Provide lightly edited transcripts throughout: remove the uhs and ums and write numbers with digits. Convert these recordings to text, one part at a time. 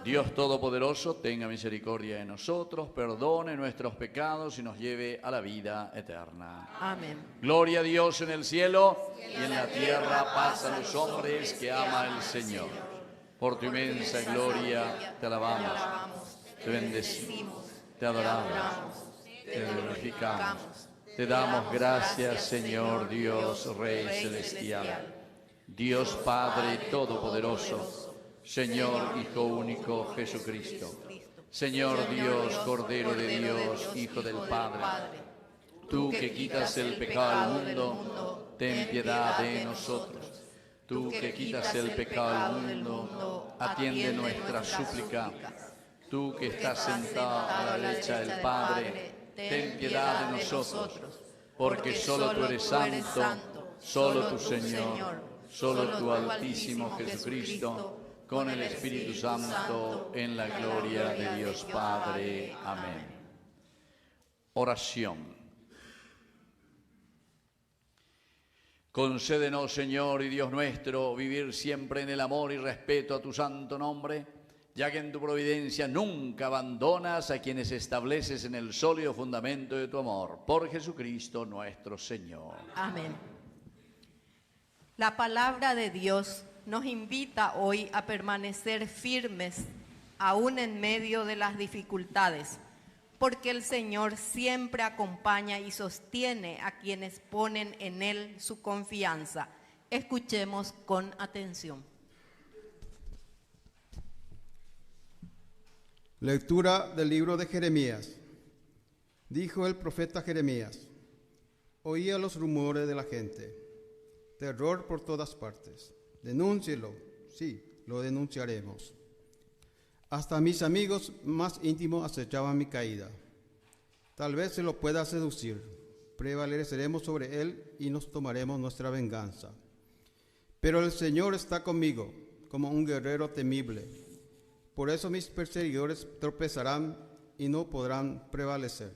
Dios Todopoderoso, tenga misericordia de nosotros, perdone nuestros pecados y nos lleve a la vida eterna. Amén. Gloria a Dios en el cielo y en la tierra paz a los hombres que ama el Señor. Por tu inmensa gloria te alabamos, te bendecimos, te adoramos, te glorificamos. Te damos gracias, Señor Dios, Rey celestial, Dios Padre Todopoderoso, Señor Hijo único Jesucristo, Señor Dios, Cordero de Dios, Hijo del Padre, tú que quitas el pecado del mundo, ten piedad de nosotros. Tú que quitas el pecado del mundo, atiende nuestra súplica. Tú que estás sentado a la derecha del Padre, ten piedad de nosotros, porque solo tú eres santo, solo tu Señor, solo tu Altísimo Jesucristo, con el Espíritu Santo, en la gloria de Dios Padre. Amén. Oración. Concédenos, Señor y Dios nuestro, vivir siempre en el amor y respeto a tu santo nombre, ya que en tu providencia nunca abandonas a quienes estableces en el sólido fundamento de tu amor. Por Jesucristo nuestro Señor. Amén. La palabra de Dios nos invita hoy a permanecer firmes, aún en medio de las dificultades, porque el Señor siempre acompaña y sostiene a quienes ponen en Él su confianza. Escuchemos con atención. Lectura del libro de Jeremías. Dijo el profeta Jeremías: oía los rumores de la gente, terror por todas partes. Denúncielo, sí, lo denunciaremos. Hasta mis amigos más íntimos acechaban mi caída. Tal vez se lo pueda seducir. Prevaleceremos sobre él y nos tomaremos nuestra venganza. Pero el Señor está conmigo, como un guerrero temible. Por eso mis perseguidores tropezarán y no podrán prevalecer.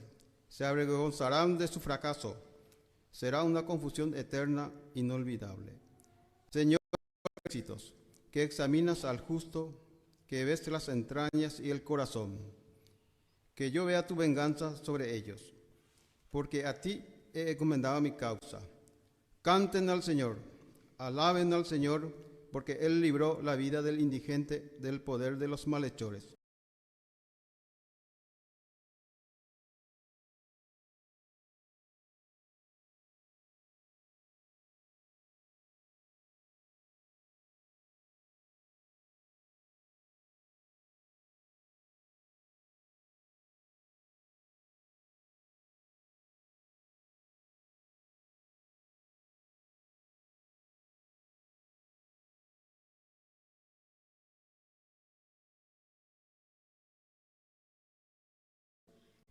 Se avergonzarán de su fracaso. Será una confusión eterna, inolvidable. Señor, ejércitos, que examinas al justo, que ves las entrañas y el corazón, que yo vea tu venganza sobre ellos, porque a ti he encomendado mi causa. Canten al Señor, alaben al Señor, porque Él libró la vida del indigente del poder de los malhechores.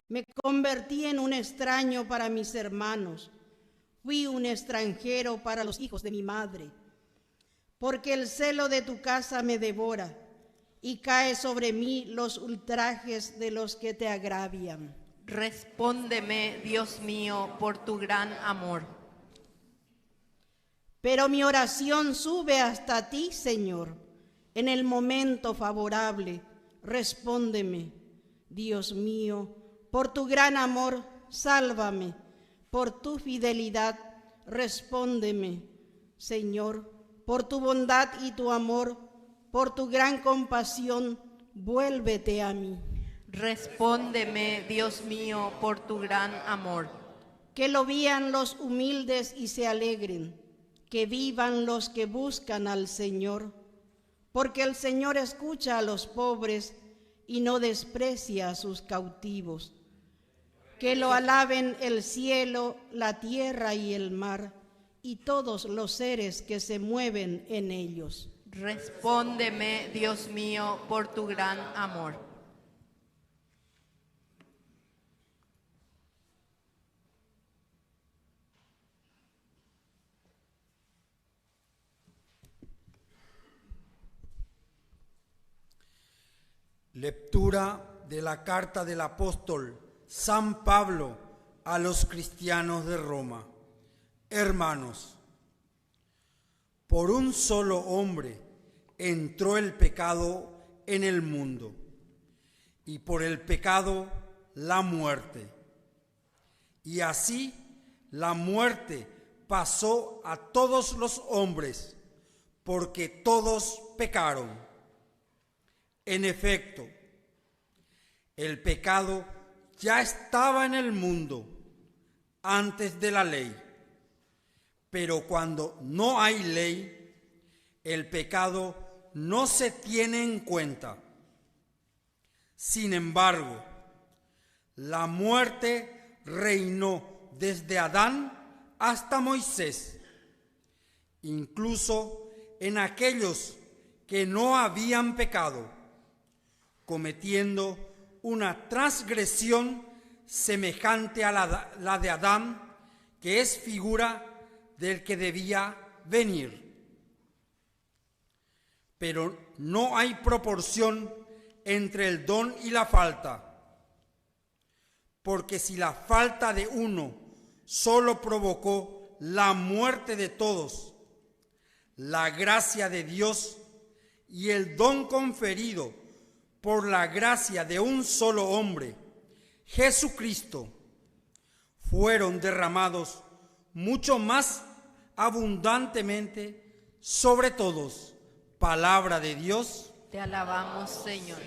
Me convertí en un extraño para mis hermanos, fui un extranjero para los hijos de mi madre, porque el celo de tu casa me devora y cae sobre mí los ultrajes de los que te agravian. Respóndeme, Dios mío, por tu gran amor. Pero mi oración sube hasta ti, Señor, en el momento favorable. Respóndeme, Dios mío, por tu gran amor, sálvame. Por tu fidelidad, respóndeme, Señor. Por tu bondad y tu amor, por tu gran compasión, vuélvete a mí. Respóndeme, Dios mío, por tu gran amor. Que lo vean los humildes y se alegren, que vivan los que buscan al Señor, porque el Señor escucha a los pobres y no desprecia a sus cautivos. Que lo alaben el cielo, la tierra y el mar, y todos los seres que se mueven en ellos. Respóndeme, Dios mío, por tu gran amor. Lectura de la carta del apóstol San Pablo a los cristianos de Roma. Hermanos, por un solo hombre entró el pecado en el mundo, y por el pecado la muerte. Y así la muerte pasó a todos los hombres, porque todos pecaron. En efecto, el pecado ya estaba en el mundo antes de la ley, pero cuando no hay ley, el pecado no se tiene en cuenta. Sin embargo, la muerte reinó desde Adán hasta Moisés, incluso en aquellos que no habían pecado, cometiendo una transgresión semejante a la de Adán, que es figura del que debía venir. Pero no hay proporción entre el don y la falta, porque si la falta de uno solo provocó la muerte de todos, la gracia de Dios y el don conferido por la gracia de un solo hombre, Jesucristo, fueron derramados mucho más abundantemente sobre todos. Palabra de Dios. Te alabamos, Señor.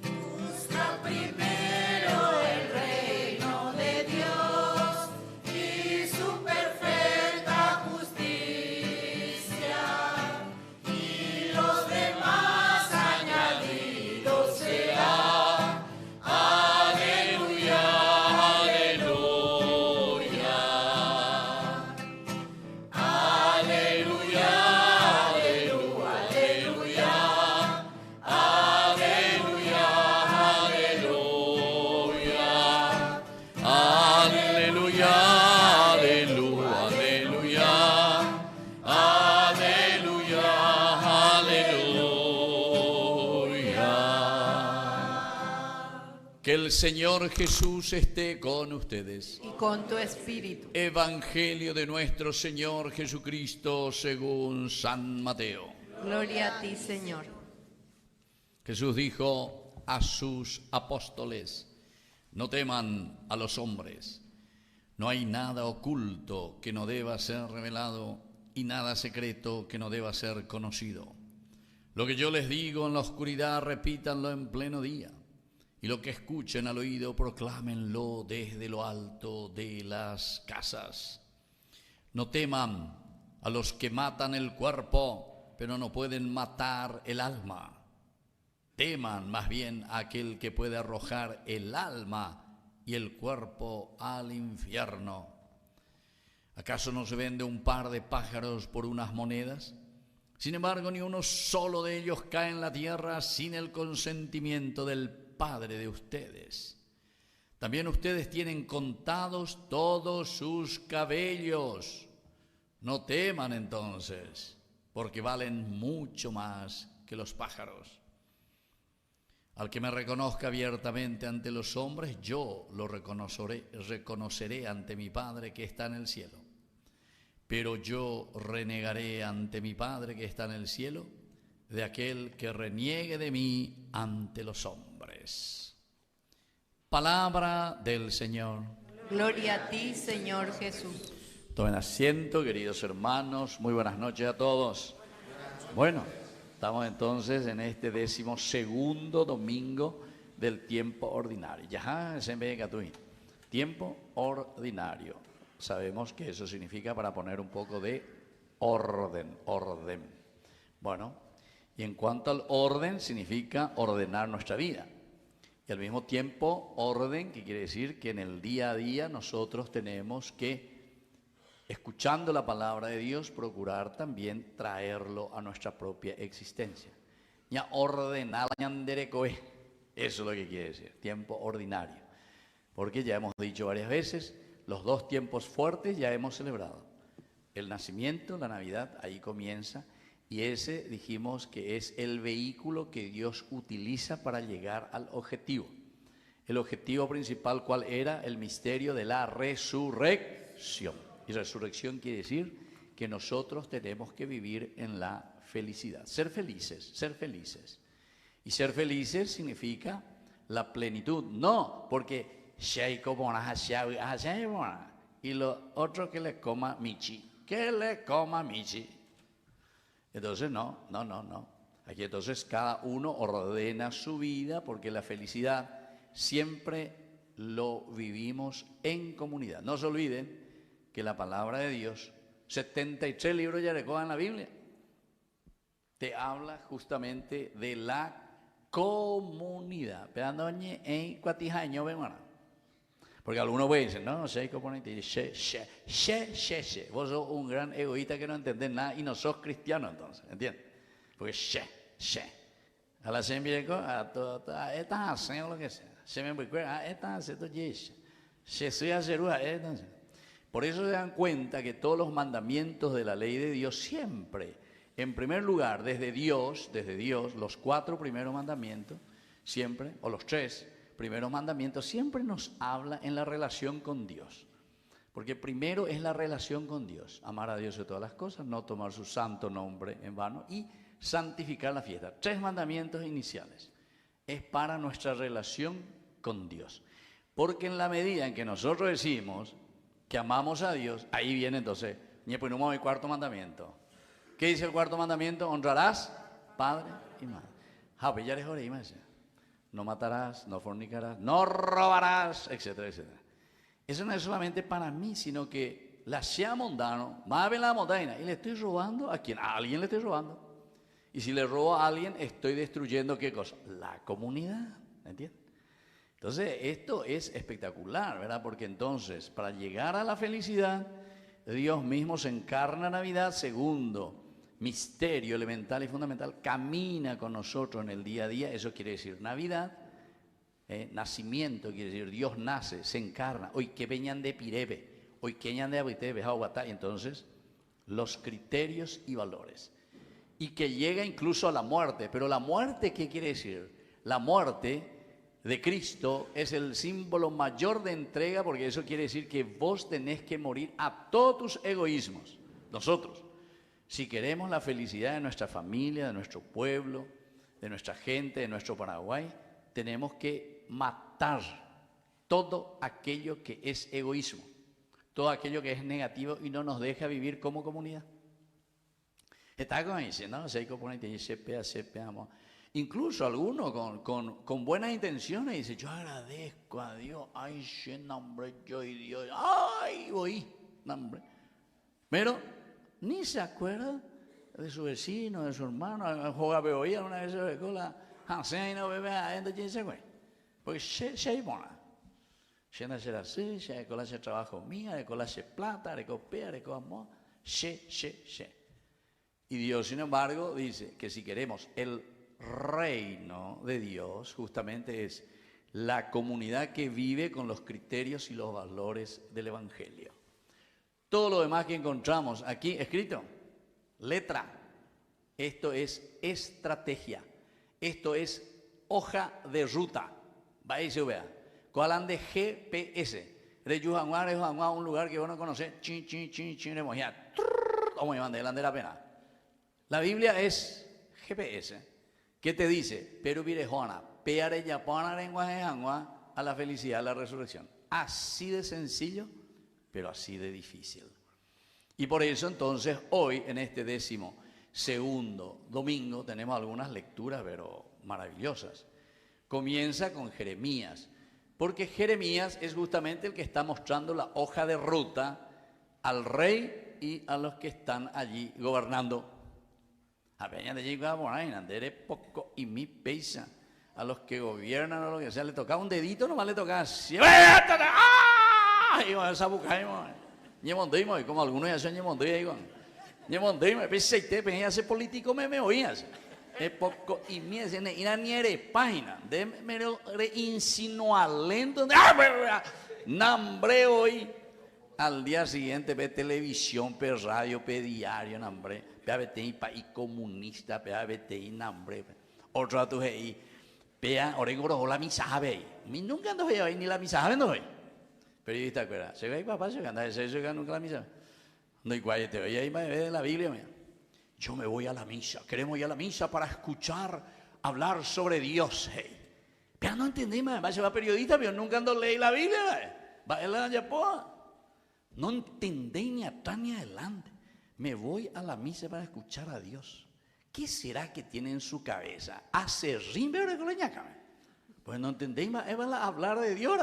Busca primero el reino de Dios y su perfecta justicia, y los demás añadidos serán. Aleluya, aleluya. Aleluya, aleluya, aleluya. Aleluya, aleluya. Aleluya, aleluya, aleluya. Aleluya, aleluya. Que el Señor Jesús esté con ustedes. Y con tu espíritu. Evangelio de nuestro Señor Jesucristo según San Mateo. Gloria a ti, Señor. Jesús dijo a sus apóstoles: no teman a los hombres. No hay nada oculto que no deba ser revelado y nada secreto que no deba ser conocido. Lo que yo les digo en la oscuridad, repítanlo en pleno día. Y lo que escuchen al oído, proclámenlo desde lo alto de las casas. No teman a los que matan el cuerpo, pero no pueden matar el alma. Teman más bien a aquel que puede arrojar el alma y el cuerpo al infierno. ¿Acaso no se vende un par de pájaros por unas monedas? Sin embargo, ni uno solo de ellos cae en la tierra sin el consentimiento del Padre de ustedes. También ustedes tienen contados todos sus cabellos. No teman entonces, porque valen mucho más que los pájaros. Al que me reconozca abiertamente ante los hombres, yo lo reconoceré ante mi Padre que está en el cielo. Pero yo renegaré ante mi Padre que está en el cielo de aquel que reniegue de mí ante los hombres. Palabra del Señor. Gloria a ti, Señor Jesús. Tomen asiento, queridos hermanos. Muy buenas noches a todos. Bueno, estamos entonces en este 12º domingo del tiempo ordinario. Ya, tiempo ordinario. Sabemos que eso significa para poner un poco de orden. Bueno, y en cuanto al orden, significa ordenar nuestra vida. Y al mismo tiempo, orden, que quiere decir que en el día a día nosotros tenemos que, escuchando la palabra de Dios, procurar también traerlo a nuestra propia existencia. Ya ordenar, eso es lo que quiere decir, tiempo ordinario. Porque ya hemos dicho varias veces, los dos tiempos fuertes ya hemos celebrado. El nacimiento, la Navidad, ahí comienza. Y ese dijimos que es el vehículo que Dios utiliza para llegar al objetivo. El objetivo principal, ¿cuál era? El misterio de la resurrección. Y resurrección quiere decir que nosotros tenemos que vivir en la felicidad. Ser felices, ser felices. Y ser felices significa la plenitud. No, porque y lo otro que le coma Michi. Que le coma Michi. Entonces no. Aquí entonces cada uno ordena su vida porque la felicidad siempre lo vivimos en comunidad. No se olviden que la palabra de Dios, 73 libros ya recojan en la Biblia, te habla justamente de la comunidad. Porque algunos pueden decir, no sé cómo vos sos un gran egoísta que no entendés nada y no sos cristiano entonces, ¿entiendes? Porque a la semilla, a estas hacen lo que sea. Se me recuerda, estas hacen entonces. Por eso se dan cuenta que todos los mandamientos de la ley de Dios siempre, en primer lugar, desde Dios, los 4 primeros mandamientos, siempre, o los 3 primeros mandamientos, siempre nos habla en la relación con Dios. Porque primero es la relación con Dios, amar a Dios de todas las cosas, no tomar su santo nombre en vano y santificar la fiesta. 3 mandamientos iniciales. Es para nuestra relación con Dios. Porque en la medida en que nosotros decimos que amamos a Dios, ahí viene entonces, el 4º mandamiento. ¿Qué dice el 4º mandamiento? Honrarás padre y madre. No matarás, no fornicarás, no robarás, etcétera, etcétera. Eso no es solamente para mí, sino que la sea mundano, más bien la montaña, y le estoy robando a quién, a alguien le estoy robando. Y si le robo a alguien, estoy destruyendo ¿qué cosa? La comunidad, ¿entiendes? Entonces, esto es espectacular, ¿verdad? Porque entonces, para llegar a la felicidad, Dios mismo se encarna en Navidad. Segundo, misterio elemental y fundamental, camina con nosotros en el día a día. Eso quiere decir Navidad. Nacimiento quiere decir Dios nace, se encarna. Hoy que veñan de Pirebe, hoy que veñan de Abitebe, y entonces, los criterios y valores. Y que llega incluso a la muerte. Pero la muerte, ¿qué quiere decir? La muerte de Cristo es el símbolo mayor de entrega, porque eso quiere decir que vos tenés que morir a todos tus egoísmos. Nosotros, si queremos la felicidad de nuestra familia, de nuestro pueblo, de nuestra gente, de nuestro Paraguay, tenemos que matar todo aquello que es egoísmo, todo aquello que es negativo y no nos deja vivir como comunidad. Está como dice, ¿no? Incluso algunos con buenas intenciones dice, yo agradezco a Dios, ay, nombre, yo y Dios, ay, voy, nombre. Pero ni se acuerda de su vecino, de su hermano, juega beoía una vez se con la y no bebe adentro, ¿quién se acuerda? Porque se hay bona. Se anda a hacer así, se hace trabajo mía, de hace plata, de copia, de amor, se. Y Dios, sin embargo, dice que si queremos el reino de Dios, justamente es la comunidad que vive con los criterios y los valores del Evangelio. Todo lo demás que encontramos aquí escrito, letra, esto es estrategia, esto es hoja de ruta. Vaya y vea, ¿cuál de GPS? De Yujanguá, un lugar que vos no conocés, de Mojía, vamos a mandar delante de la pena. La Biblia es GPS. ¿Qué te dice? Pero virejona, peare yapona lenguaje angua a la felicidad, a la resurrección. Así de sencillo, pero así de difícil. Y por eso entonces hoy en este 12º domingo tenemos algunas lecturas pero maravillosas. Comienza con Jeremías, porque Jeremías es justamente el que está mostrando la hoja de ruta al rey y a los que están allí gobernando. A peña de allí andere poco y mi peisa. A los que gobiernan o lo que sea, le tocaba un dedito, nomás le tocaba así. ¡Ah! Y con esa boca, ñemondimo, y como algunos ya son ñemondimo, ñemondimo, pensé, peña ese político me oías. Es poco y mi, y la niere página, de me insinualento, nambre hoy. Al día siguiente ve televisión, ve radio, ve diario, nambre. Ve país comunista, ve nambre. Otro dato ahí. Vea, orengo la misa, ve. Mi nunca ando ni la misa, ve no ve. Periodista, ¿verdad? Se ve papá, se anda, se nunca la misa. No hay guayete, y ahí me ve de la Biblia, mira. Yo me voy a la misa, queremos ir a la misa para escuchar hablar sobre Dios. Hey. Pero no entendí, además se va periodista, pero nunca ando leí la Biblia. Va a la yapoa. No entendí ni atrás ni adelante. Me voy a la misa para escuchar a Dios. ¿Qué será que tiene en su cabeza? ¿Hace rimbe o recoleñaca? Pues no entendí más, es para hablar de Dios.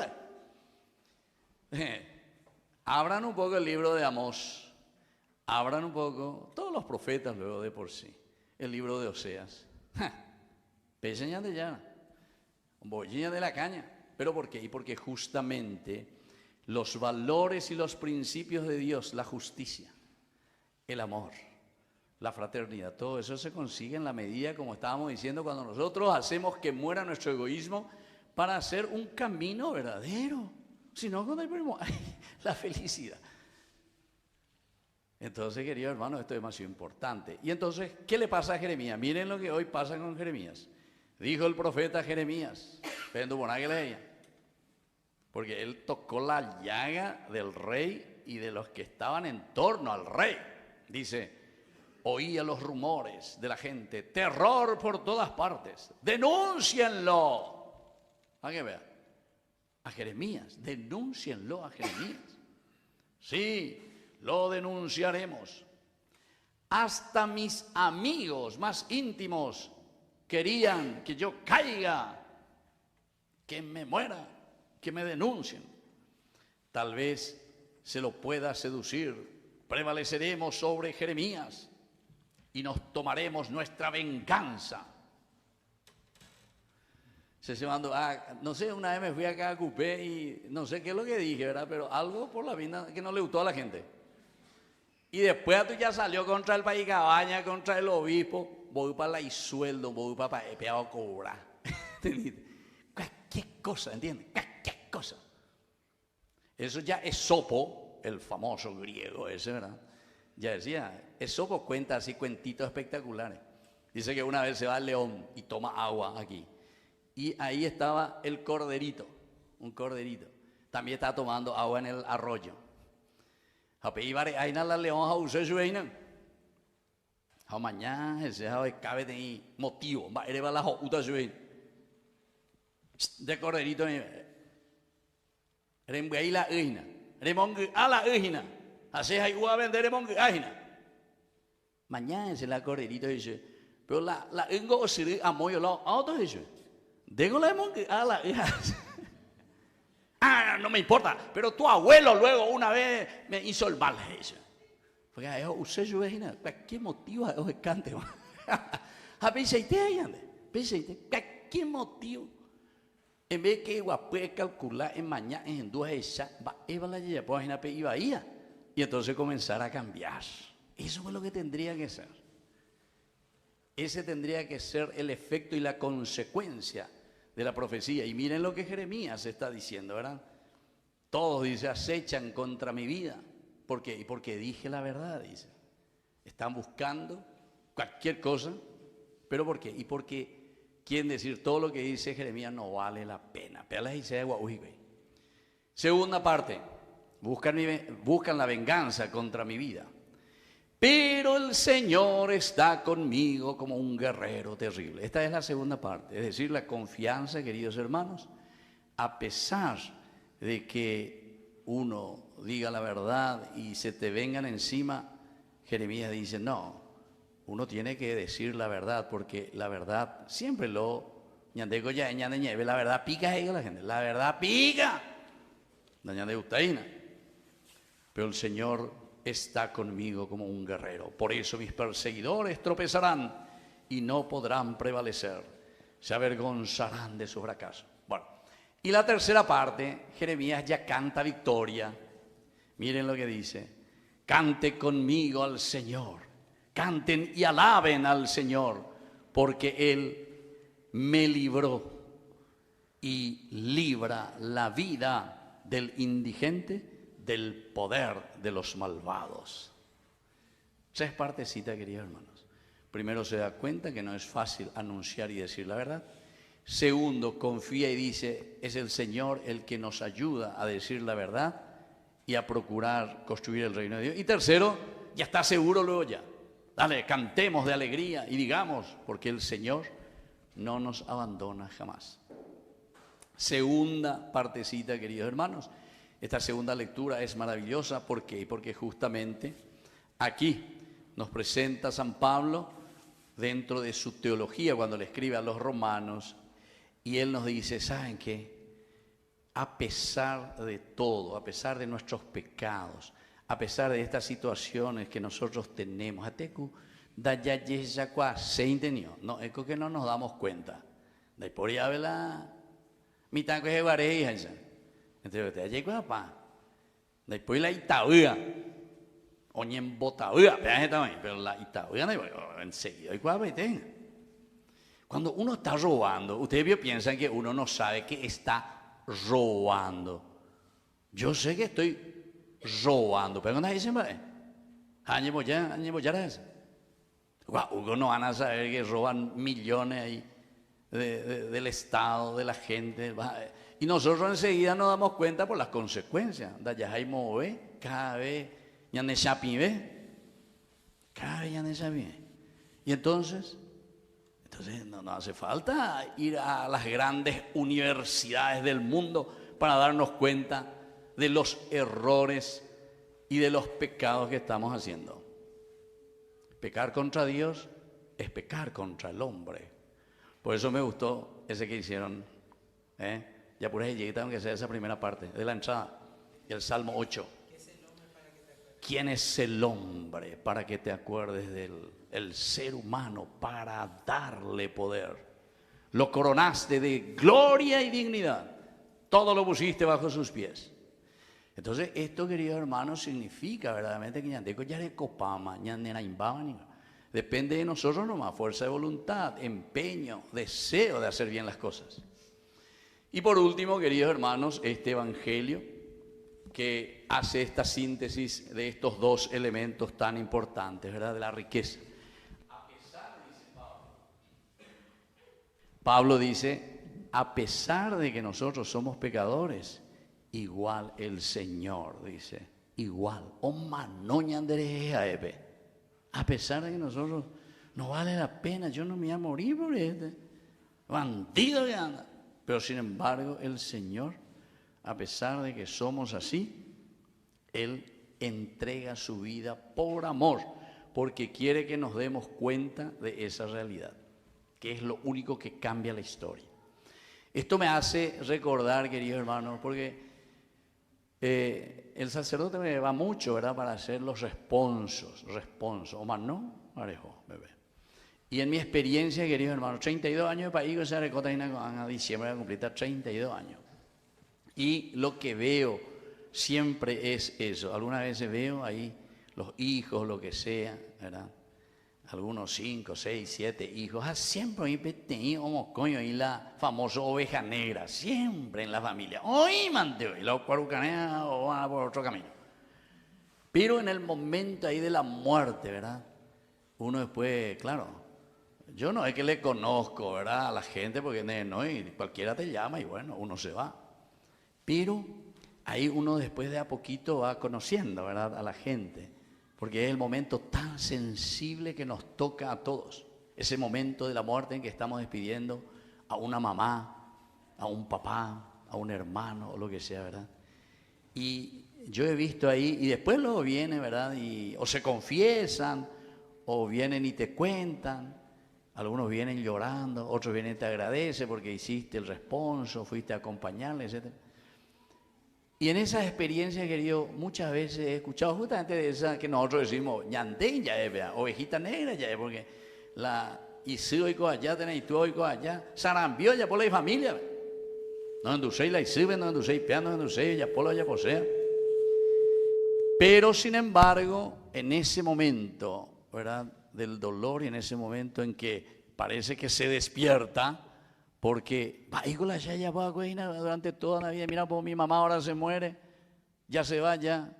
Abran un poco el libro de Amós. Abran un poco, todos los profetas luego de por sí. El libro de Oseas. Peseña de ya. Bollilla de la caña. ¿Pero por qué? Y porque justamente los valores y los principios de Dios, la justicia, el amor, la fraternidad, todo eso se consigue en la medida, como estábamos diciendo, cuando nosotros hacemos que muera nuestro egoísmo para hacer un camino verdadero. Si no, cuando hay la felicidad. Entonces, queridos hermanos, esto es demasiado importante. Y entonces, ¿qué le pasa a Jeremías? Miren lo que hoy pasa con Jeremías. Dijo el profeta Jeremías, porque él tocó la llaga del rey y de los que estaban en torno al rey. Dice, oía los rumores de la gente, terror por todas partes, denúncienlo. ¿A qué vea? A Jeremías, denúncienlo a Jeremías. Sí, lo denunciaremos. Hasta mis amigos más íntimos querían que yo caiga, que me muera, que me denuncien. Tal vez se lo pueda seducir. Prevaleceremos sobre Jeremías y nos tomaremos nuestra venganza. No sé, una vez me fui acá a Cupé y no sé qué es lo que dije, ¿verdad? Pero algo por la vida que no le gustó a la gente. Y después tú ya salió contra el país Cabaña, contra el obispo. Voy para la sueldo, voy para peado cobrar. Cualquier cosa, ¿entiendes? Cualquier cosa. Eso ya Esopo, el famoso griego ese, ¿verdad? Ya decía, Esopo cuenta así cuentitos espectaculares. Dice que una vez se va al león y toma agua aquí. Y ahí estaba el corderito, un corderito. También estaba tomando agua en el arroyo. Ahí la león a usar su veina. Mañana ese cabe de motivo. Va a la uta su veina. De corderito. Rembuey la uina. Remong a la uina. Así hay a vender remong aina. Mañana ese la corderito dice. Pero la ungo siri amoyo la auto dice. Digo la a la hija. No me importa, pero tu abuelo luego una vez me hizo el mal. Porque yo usé su vecina, ¿qué motivo es que cante? A veces ¿qué motivo? En vez que puede calcular en mañana en dos esas, va a la lleva por la iba y entonces comenzar a cambiar. Eso es lo que tendría que ser. Ese tendría que ser el efecto y la consecuencia de la profecía. Y miren lo que Jeremías está diciendo, ¿verdad? Todos, dice, acechan contra mi vida. ¿Por qué? Y porque dije la verdad, dice. Están buscando cualquier cosa. ¿Pero por qué? Y porque quieren decir todo lo que dice Jeremías no vale la pena. Segunda parte. Buscan la venganza contra mi vida. Pero el Señor está conmigo como un guerrero terrible. Esta es la segunda parte, es decir, la confianza, queridos hermanos, a pesar de que uno diga la verdad y se te vengan encima, Jeremías dice, no, uno tiene que decir la verdad, porque la verdad siempre la verdad pica a la gente, la verdad pica. Pero el Señor está conmigo como un guerrero. Por eso mis perseguidores tropezarán y no podrán prevalecer. Se avergonzarán de su fracaso. Bueno, y la tercera parte, Jeremías ya canta victoria. Miren lo que dice. Cante conmigo al Señor. Canten y alaben al Señor, porque Él me libró y libra la vida del indigente del poder de los malvados. Tres partecitas, queridos hermanos. Primero, se da cuenta que no es fácil anunciar y decir la verdad. Segundo, confía y dice, es el Señor el que nos ayuda a decir la verdad y a procurar construir el reino de Dios. Y tercero, ya está seguro luego ya. Dale, cantemos de alegría y digamos, porque el Señor no nos abandona jamás. Segunda partecita, queridos hermanos. Esta segunda lectura es maravillosa. ¿Por qué? Porque justamente aquí nos presenta San Pablo dentro de su teología cuando le escribe a los romanos, y él nos dice, ¿saben qué? A pesar de todo, a pesar de nuestros pecados, a pesar de estas situaciones que nosotros tenemos, no, es que no nos damos cuenta. Después ya ve la mitad que se vareja, entre ustedes llegó a pa. Después la Itaúa, oñen Botaúa, pero la Itaúa enseguida y cuando uno está robando, ustedes piensan que uno no sabe que está robando. Yo sé que estoy robando, pero cuando dicen, uno no van a saber que roban millones ahí del Estado, de la gente, y nosotros enseguida nos damos cuenta por las consecuencias. Cada vez ya ne y entonces no hace falta ir a las grandes universidades del mundo para darnos cuenta de los errores y de los pecados que estamos haciendo. Pecar contra Dios es pecar contra el hombre. Por eso me gustó ese que hicieron, ya por ahí llegué, aunque sea esa primera parte de la entrada, el Salmo 8. ¿Quién es el hombre para que te acuerdes de él? El ser humano para darle poder. Lo coronaste de gloria y dignidad. Todo lo pusiste bajo sus pies. Entonces, esto, queridos hermanos, significa verdaderamente que depende de nosotros nomás, fuerza de voluntad, empeño, deseo de hacer bien las cosas. Y por último, queridos hermanos, este evangelio que hace esta síntesis de estos dos elementos tan importantes, ¿verdad? De la riqueza. A pesar, dice Pablo dice, a pesar de que nosotros somos pecadores, igual el Señor, dice, igual. A pesar de que nosotros no vale la pena, yo no me voy a morir por este bandido que anda. Pero sin embargo, el Señor, a pesar de que somos así, Él entrega su vida por amor, porque quiere que nos demos cuenta de esa realidad, que es lo único que cambia la historia. Esto me hace recordar, queridos hermanos, porque el sacerdote me va mucho, ¿verdad?, para hacer los responsos, o más no, parejo, bebé. Y en mi experiencia, queridos hermanos, 32 años de país, que se recota en diciembre de cumplir 32 años. Y lo que veo siempre es eso. Algunas veces veo ahí los hijos, lo que sea, ¿verdad? Algunos 5, 6, 7 hijos. Siempre hay tenido coño ahí la famosa oveja negra, siempre en la familia. Hoy manteo, y la cuarucanea o van por otro camino. Pero en el momento ahí de la muerte, ¿verdad? Uno después, claro, yo no es que le conozco, ¿verdad?, a la gente, porque no, y cualquiera te llama y bueno, uno se va. Pero ahí uno después de a poquito va conociendo, ¿verdad?, a la gente, porque es el momento tan sensible que nos toca a todos. Ese momento de la muerte en que estamos despidiendo a una mamá, a un papá, a un hermano o lo que sea, ¿verdad? Y yo he visto ahí, y después luego vienen, ¿verdad?, y o se confiesan, o vienen y te cuentan. Algunos vienen llorando, otros vienen y te agradecen porque hiciste el responso, fuiste a acompañarles, etc. Y en esas experiencias, querido, muchas veces he escuchado justamente de esa que nosotros decimos, ñandén ya es, ovejita negra ya es, porque la Isidro allá, tenéis tú allá, sarambió ya por la familia. No endulcéis la Isidro, no endulcéis piano, no endulcéis ya por la ya posea. Pero sin embargo, en ese momento, ¿verdad?, del dolor, y en ese momento en que parece que se despierta, porque durante toda la vida, mira, pues mi mamá ahora se muere, ya se va ya.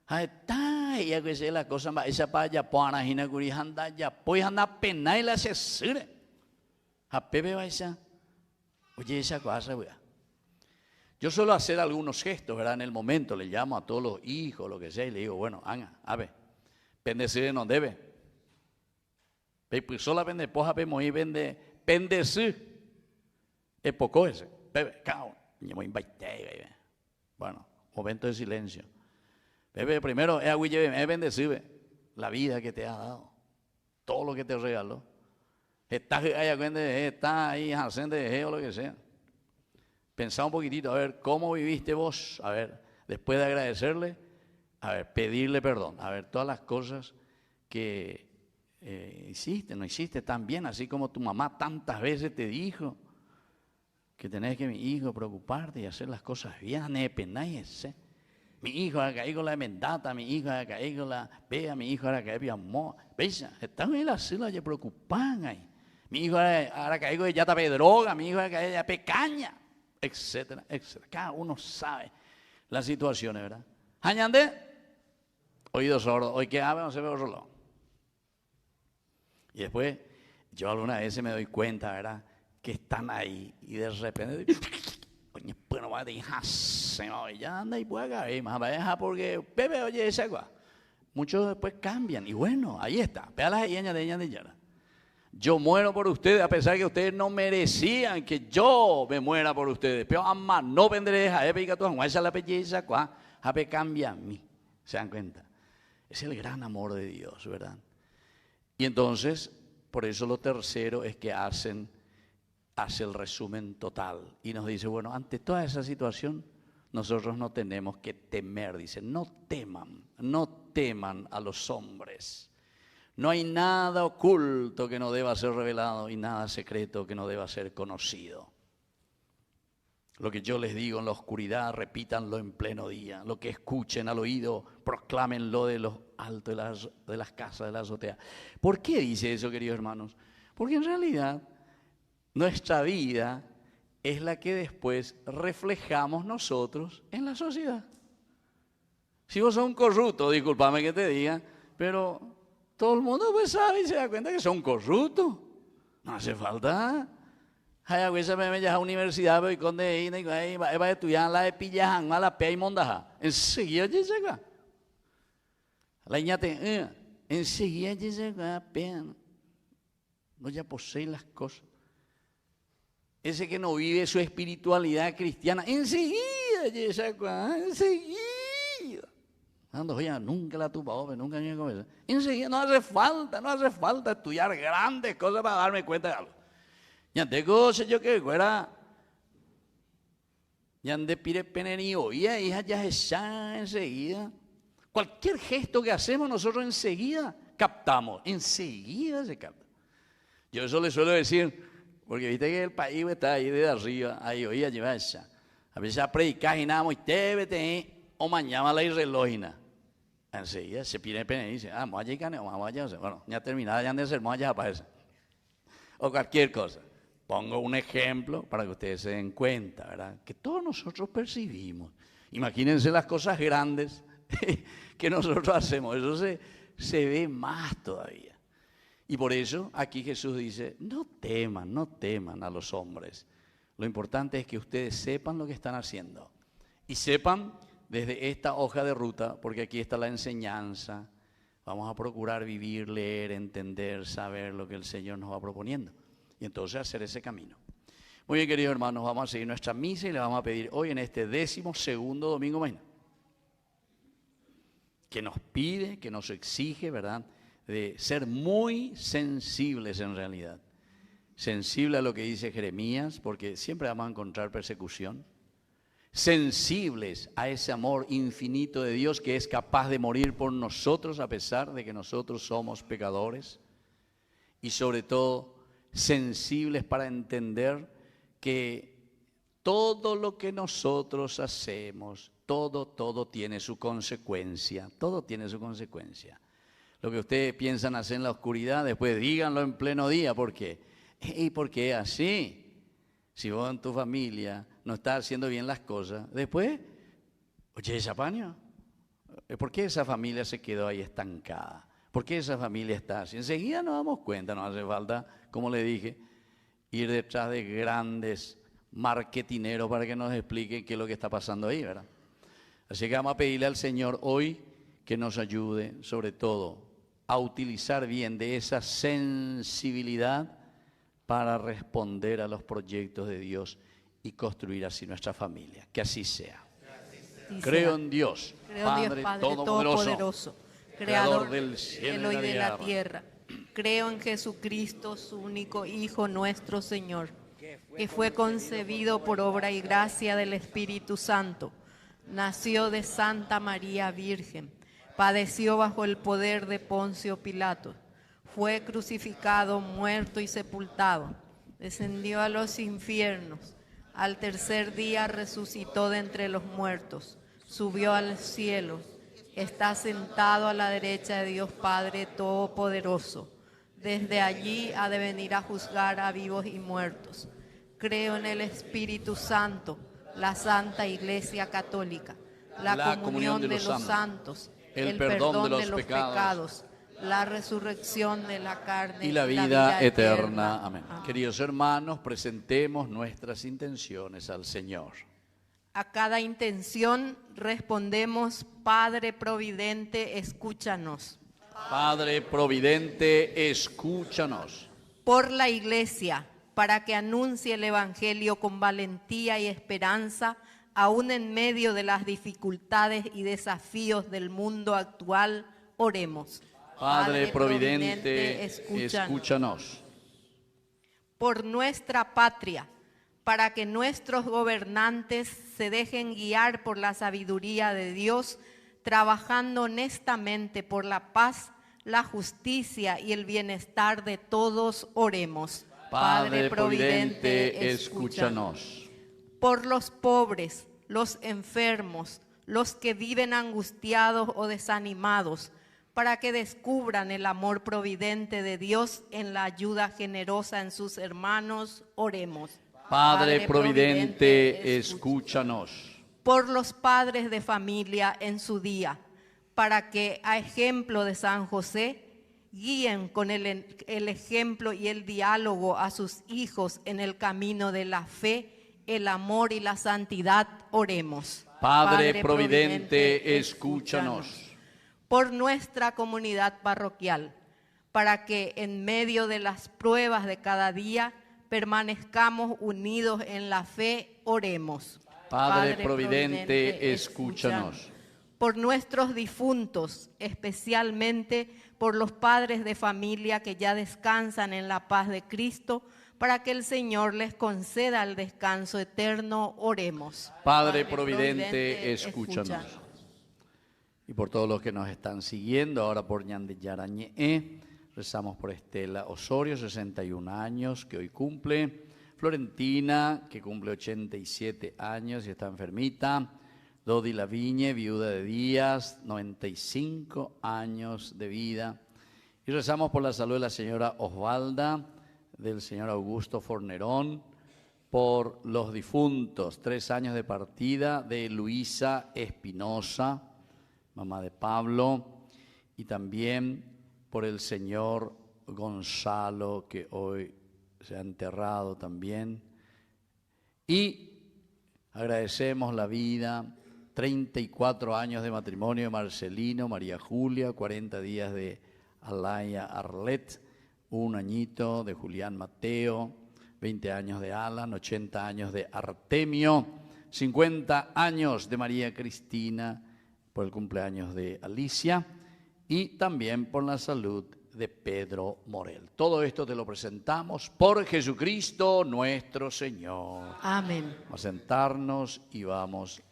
Ya que sea la cosa, esa para allá, pues Anajina Curijanda, ya, pues anda pena y la se sirve. A Pepe va esa, oye, esa cosa, güey. Yo suelo hacer algunos gestos, ¿verdad? En el momento le llamo a todos los hijos, lo que sea, y le digo, bueno, Ana, a ver, Bendecir no debe. Pues solo vende poja, pe moi vende bendecir. Es poco ese. Bebe, cao. Bueno, momento de silencio. Bebe, primero, es bendecir la vida que te ha dado. Todo lo que te regaló. Estás ahí, o lo que sea. Pensá un poquitito, a ver, ¿cómo viviste vos? A ver, después de agradecerle, a ver, pedirle perdón. A ver, todas las cosas que hiciste, no hiciste tan bien, así como tu mamá tantas veces te dijo que tenés que, mi hijo, preocuparte y hacer las cosas bien, mi hijo ha caído la mendata, mi hijo ha caído la pea, mi hijo ha caído amor. ¿Veis? Están en la cela ya preocupan ahí. Mi hijo ha caído ya tape droga, mi hijo ha caído ya pecaña, etcétera, etcétera. Cada uno sabe las situaciones, ¿verdad? Añande, oído sordo, hoy que habla no se ve otro lado. Y después, yo alguna vez me doy cuenta, ¿verdad? Que están ahí y de repente, coño, bueno, va a dejarse, ya anda y puede caer, más va a dejar porque, bebe, oye, esa agua. Muchos después cambian y bueno, ahí está, vea las yeñas de ella de ella. Yo muero por ustedes a pesar que ustedes no merecían que yo me muera por ustedes. Pero ama, no vendré a épica tu esa la belleza, a cambia a mí. ¿Se dan cuenta? Es el gran amor de Dios, ¿verdad? Y entonces, por eso lo tercero es que hace el resumen total y nos dice, bueno, ante toda esa situación, nosotros no tenemos que temer, dice, no teman a los hombres. No hay nada oculto que no deba ser revelado y nada secreto que no deba ser conocido. Lo que yo les digo en la oscuridad, repítanlo en pleno día. Lo que escuchen al oído, proclámenlo de los altos de las casas, de la azotea. ¿Por qué dice eso, queridos hermanos? Porque en realidad nuestra vida es la que después reflejamos nosotros en la sociedad. Si vos sos un corrupto, discúlpame que te diga, pero todo el mundo pues sabe y se da cuenta que son corruptos. No hace falta. Hay a veces me llaman a la universidad, voy con de ahí, va a estudiar la de pillajan, la pea y mondaja. Enseguida ya llega. La ñate, enseguida ya llega, pea. No ya posee las cosas. Ese que no vive su espiritualidad cristiana, enseguida ya llega, enseguida. Ando, oye, nunca la tupa, nunca ni cosa. Enseguida no hace falta estudiar grandes cosas para darme cuenta de algo. Ya te cosas yo que fuera, ya de pire penerío, y hija ya está enseguida. Cualquier gesto que hacemos nosotros enseguida captamos, enseguida se capta. Yo eso le suelo decir, porque viste que el país está ahí de arriba, ahí oía llevar esa. A veces a predicar y nada, muy te o mañana la irrelojina. Enseguida se pide pena y dice, vamos a llegar, vamos allá. Bueno, ya terminada ya de sermón, allá aparece. O cualquier cosa. Pongo un ejemplo para que ustedes se den cuenta, ¿verdad? Que todos nosotros percibimos. Imagínense las cosas grandes que nosotros hacemos. Eso se ve más todavía. Y por eso aquí Jesús dice, no teman a los hombres. Lo importante es que ustedes sepan lo que están haciendo. Y sepan desde esta hoja de ruta, porque aquí está la enseñanza. Vamos a procurar vivir, leer, entender, saber lo que el Señor nos va proponiendo. Y entonces hacer ese camino. Muy bien, queridos hermanos, vamos a seguir nuestra misa y le vamos a pedir hoy en este 12º domingo mañana, que nos pide, que nos exige, ¿verdad?, de ser muy sensibles en realidad. Sensible a lo que dice Jeremías, porque siempre vamos a encontrar persecución. Sensibles a ese amor infinito de Dios que es capaz de morir por nosotros a pesar de que nosotros somos pecadores. Y sobre todo, sensibles para entender que todo lo que nosotros hacemos, todo tiene su consecuencia, todo tiene su consecuencia. Lo que ustedes piensan hacer en la oscuridad, después díganlo en pleno día, ¿por qué? ¿Y por qué así? Si vos en tu familia no estás haciendo bien las cosas, después, oye, Chapaño, ¿por qué esa familia se quedó ahí estancada? ¿Por qué esa familia está así? Enseguida nos damos cuenta, no hace falta, como le dije, ir detrás de grandes marketineros para que nos expliquen qué es lo que está pasando ahí, ¿verdad? Así que vamos a pedirle al Señor hoy que nos ayude, sobre todo, a utilizar bien de esa sensibilidad para responder a los proyectos de Dios y construir así nuestra familia. Que así sea. Sí, Creo sea. en Dios, Creo en Dios, Padre Todopoderoso, Creador del cielo y de la tierra. Creo en Jesucristo, su único Hijo, nuestro Señor, que fue concebido por obra y gracia del Espíritu Santo. Nació de Santa María Virgen, padeció bajo el poder de Poncio Pilato, fue crucificado, muerto y sepultado, descendió a los infiernos, al tercer día resucitó de entre los muertos, subió al cielo, está sentado a la derecha de Dios Padre Todopoderoso. Desde allí ha de venir a juzgar a vivos y muertos. Creo en el Espíritu Santo, la Santa Iglesia Católica, la comunión de los santos, el perdón de los pecados, la resurrección de la carne y la vida eterna. Amén. Queridos hermanos, presentemos nuestras intenciones al Señor. A cada intención respondemos: Padre Providente, escúchanos. Padre Providente, escúchanos. Por la Iglesia, para que anuncie el Evangelio con valentía y esperanza, aún en medio de las dificultades y desafíos del mundo actual, oremos. Padre Providente, escúchanos. Por nuestra patria, para que nuestros gobernantes se dejen guiar por la sabiduría de Dios, trabajando honestamente por la paz, la justicia y el bienestar de todos, oremos. Padre Providente, escúchanos. Por los pobres, los enfermos, los que viven angustiados o desanimados, para que descubran el amor providente de Dios en la ayuda generosa en sus hermanos, oremos. Padre Providente, escúchanos. Por los padres de familia en su día, para que, a ejemplo de San José, guíen con el ejemplo y el diálogo a sus hijos en el camino de la fe, el amor y la santidad, oremos. Padre Providente, escúchanos. Por nuestra comunidad parroquial, para que en medio de las pruebas de cada día permanezcamos unidos en la fe, oremos. Padre Providente, escúchanos. Por nuestros difuntos, especialmente por los padres de familia que ya descansan en la paz de Cristo, para que el Señor les conceda el descanso eterno, oremos. Padre Providente, escúchanos. Y por todos los que nos están siguiendo, ahora por Ñande Yarañe, rezamos por Estela Osorio, 61 años, que hoy cumple. Florentina, que cumple 87 años y está enfermita. Dodi Laviñe, viuda de Díaz, 95 años de vida. Y rezamos por la salud de la señora Osvalda, del señor Augusto Fornerón, por los difuntos, 3 años de partida de Luisa Espinosa, mamá de Pablo, y también por el señor Gonzalo, que hoy se ha enterrado también. Y agradecemos la vida, 34 años de matrimonio de Marcelino, María Julia, 40 días de Alaya Arlet, 1 añito de Julián Mateo, 20 años de Alan, 80 años de Artemio, 50 años de María Cristina, por el cumpleaños de Alicia, y también por la salud de Pedro Morel. Todo esto te lo presentamos por Jesucristo nuestro Señor. Amén. Vamos a sentarnos y vamos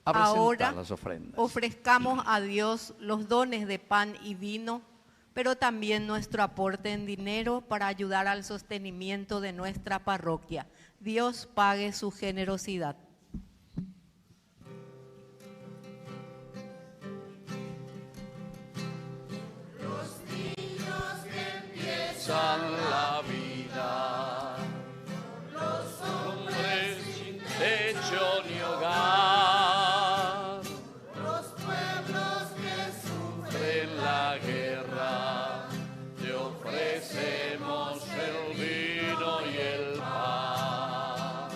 a presentar Ahora las ofrendas. ofrezcamos a Dios los dones de pan y vino, pero también nuestro aporte en dinero para ayudar al sostenimiento de nuestra parroquia. Dios pague su generosidad. La vida, los hombres sin techo ni hogar, los pueblos que sufren la guerra, te ofrecemos el vino y el pan.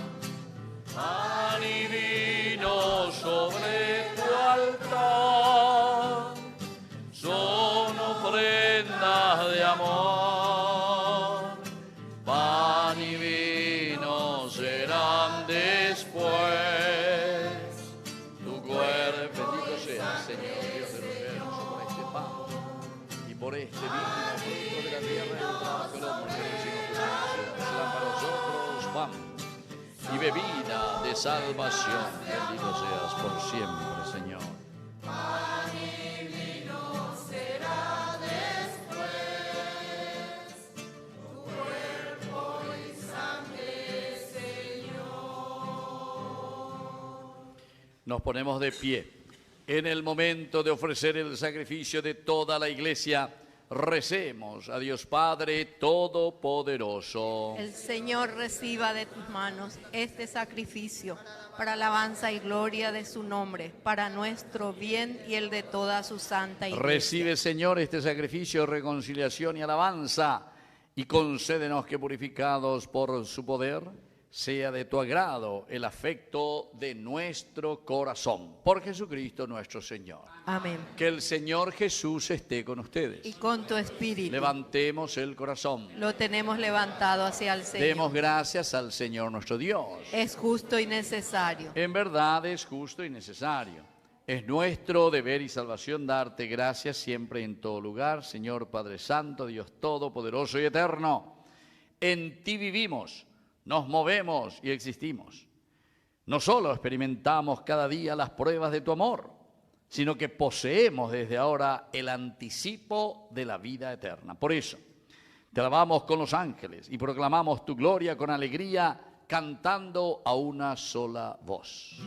Pan y vino sobre tu altar son ofrendas ofrendas de amor. Pan y vino serán después. Tu cuerpo, bendito sea, Señor Dios del universo, por este pan y por este vino, fruto de la tierra y del trabajo del hombre que recibimos tu gracia. Serán para nosotros pan y bebida de salvación. Bendito seas por siempre, Señor. Pan y vino será después, tu cuerpo y sangre, Señor. Nos ponemos de pie. En el momento de ofrecer el sacrificio de toda la iglesia, recemos a Dios Padre Todopoderoso. El Señor reciba de tus manos este sacrificio para alabanza y gloria de su nombre, para nuestro bien y el de toda su santa iglesia. Recibe, Señor, este sacrificio de reconciliación y alabanza, y concédenos que, purificados por su poder, sea de tu agrado el afecto de nuestro corazón. Por Jesucristo nuestro Señor. Amén. Que el Señor Jesús esté con ustedes. Y con tu espíritu. Levantemos el corazón. Lo tenemos levantado hacia el Señor. Demos gracias al Señor nuestro Dios. Es justo y necesario. En verdad es justo y necesario. Es nuestro deber y salvación darte gracias siempre y en todo lugar, Señor Padre Santo, Dios Todopoderoso y Eterno. En ti vivimos, nos movemos y existimos. No solo experimentamos cada día las pruebas de tu amor, sino que poseemos desde ahora el anticipo de la vida eterna. Por eso, te alabamos con los ángeles y proclamamos tu gloria con alegría, cantando a una sola voz.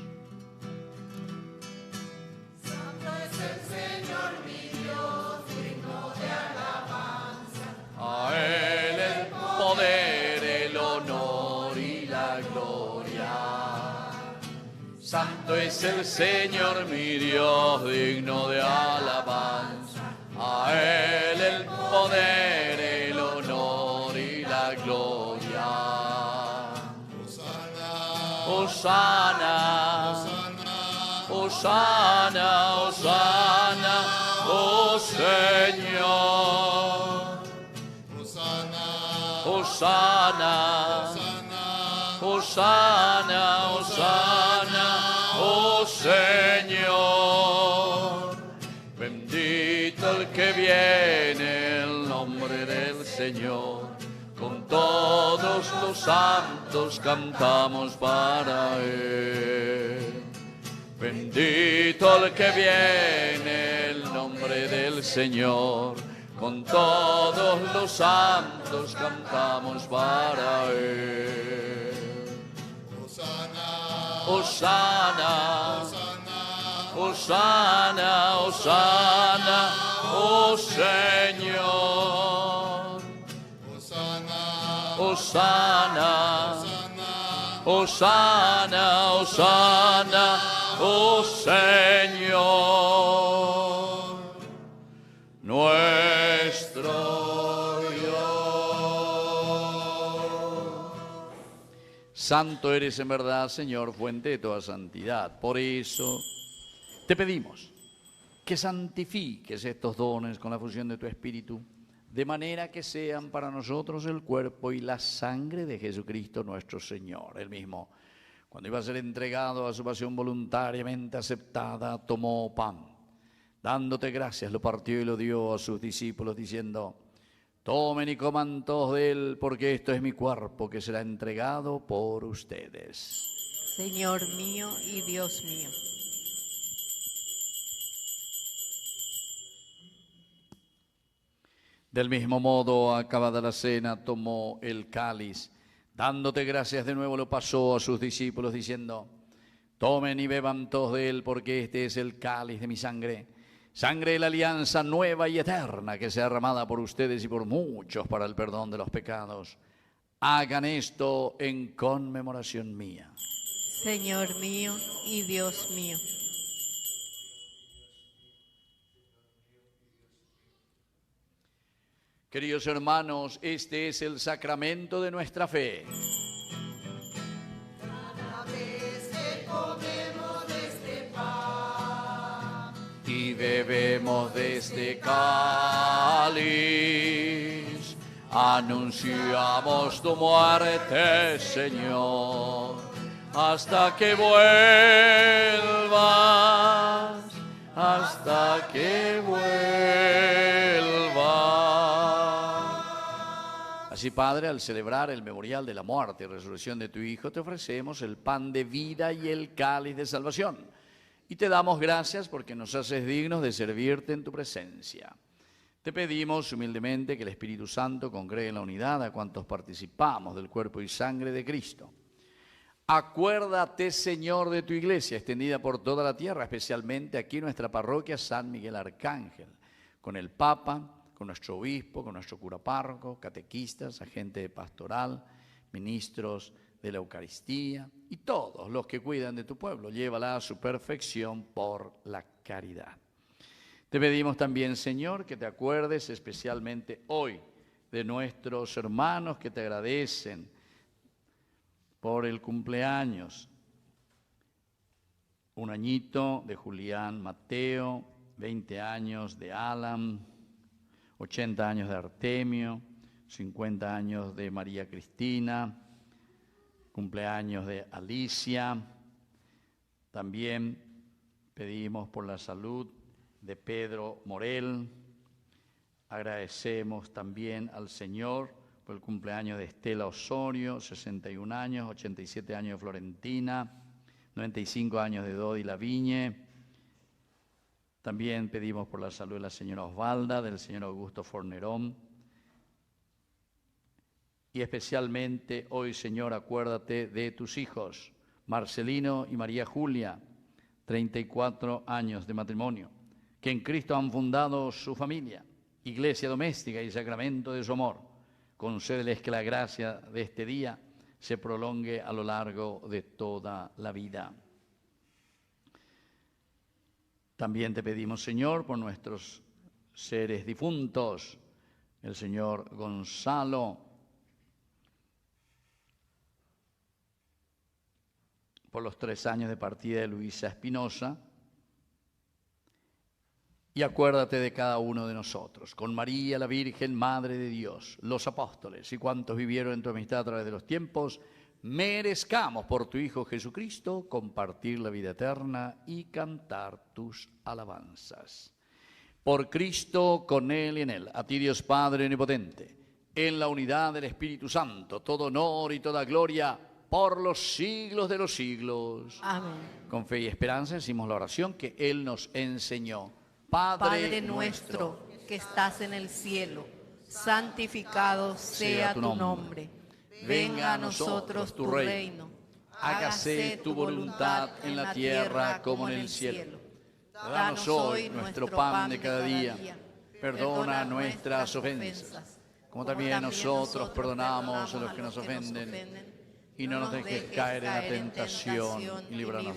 Santo es el Señor mi Dios, digno de alabanza. A Él el poder, el honor y la gloria. Santo es el Señor mi Dios, digno de alabanza. A Él el poder, el honor y la gloria. Hosana, Hosana, Hosana, oh Señor. Hosana, Hosana, Hosana, oh Señor. Bendito el que viene en el nombre del Señor. Con todos los santos cantamos para Él. Bendito el que viene en el nombre del Señor. Con todos los santos cantamos para Él. Hosana, Hosana, Hosana, oh Señor. Hosana, Hosana, Hosana, oh Señor nuestro Dios. Santo eres en verdad, Señor, fuente de toda santidad. Por eso te pedimos que santifiques estos dones con la fusión de tu Espíritu, de manera que sean para nosotros el cuerpo y la sangre de Jesucristo nuestro Señor. Él mismo, cuando iba a ser entregado a su pasión voluntariamente aceptada, tomó pan. Dándote gracias, lo partió y lo dio a sus discípulos, diciendo: tomen y coman todos de él, porque esto es mi cuerpo que será entregado por ustedes. Señor mío y Dios mío. Del mismo modo, acabada la cena, tomó el cáliz. Dándote gracias de nuevo, lo pasó a sus discípulos, diciendo: tomen y beban todos de él, porque este es el cáliz de mi sangre. Sangre de la alianza nueva y eterna, que sea derramada por ustedes y por muchos para el perdón de los pecados. Hagan esto en conmemoración mía. Señor mío y Dios mío. Queridos hermanos, este es el sacramento de nuestra fe. Cada vez que comemos de este pan Y bebemos de este cáliz, anunciamos tu muerte, Señor, hasta que vuelvas, hasta que vuelvas. Así, Padre, al celebrar el memorial de la muerte y resurrección de tu Hijo, te ofrecemos el pan de vida y el cáliz de salvación. Y te damos gracias porque nos haces dignos de servirte en tu presencia. Te pedimos humildemente que el Espíritu Santo congregue en la unidad a cuantos participamos del cuerpo y sangre de Cristo. Acuérdate, Señor, de tu iglesia extendida por toda la tierra, especialmente aquí en nuestra parroquia San Miguel Arcángel, con el Papa, con nuestro obispo, con nuestro cura párroco, catequistas, agente pastoral, ministros de la Eucaristía y todos los que cuidan de tu pueblo. Llévala a su perfección por la caridad. Te pedimos también, Señor, que te acuerdes especialmente hoy de nuestros hermanos que te agradecen por el cumpleaños. Un añito de Julián Mateo, 20 años de Alan, 80 años de Artemio, 50 años de María Cristina, cumpleaños de Alicia. También pedimos por la salud de Pedro Morel. Agradecemos también al Señor por el cumpleaños de Estela Osorio, 61 años, 87 años de Florentina, 95 años de Dodi Lavigne. También pedimos por la salud de la señora Osvalda, del señor Augusto Fornerón. Y especialmente hoy, Señor, acuérdate de tus hijos, Marcelino y María Julia, 34 años de matrimonio, que en Cristo han fundado su familia, iglesia doméstica y sacramento de su amor. Concédeles que la gracia de este día se prolongue a lo largo de toda la vida. También te pedimos, Señor, por nuestros seres difuntos, el señor Gonzalo, por los 3 años de partida de Luisa Espinosa, y acuérdate de cada uno de nosotros, con María, la Virgen, Madre de Dios, los apóstoles y cuantos vivieron en tu amistad a través de los tiempos, merezcamos por tu Hijo Jesucristo compartir la vida eterna y cantar tus alabanzas. Por Cristo, con Él y en Él, a ti Dios Padre omnipotente, en la unidad del Espíritu Santo, todo honor y toda gloria por los siglos de los siglos. Amén. Con fe y esperanza decimos la oración que Él nos enseñó. Padre nuestro que estás en el cielo, santificado sea tu nombre. Venga a nosotros tu reino. Hágase tu voluntad en la tierra como en el cielo. Danos hoy nuestro pan de cada día. Perdona nuestras ofensas, como también nosotros perdonamos a los que nos ofenden. Y no nos dejes caer en la tentación y líbranos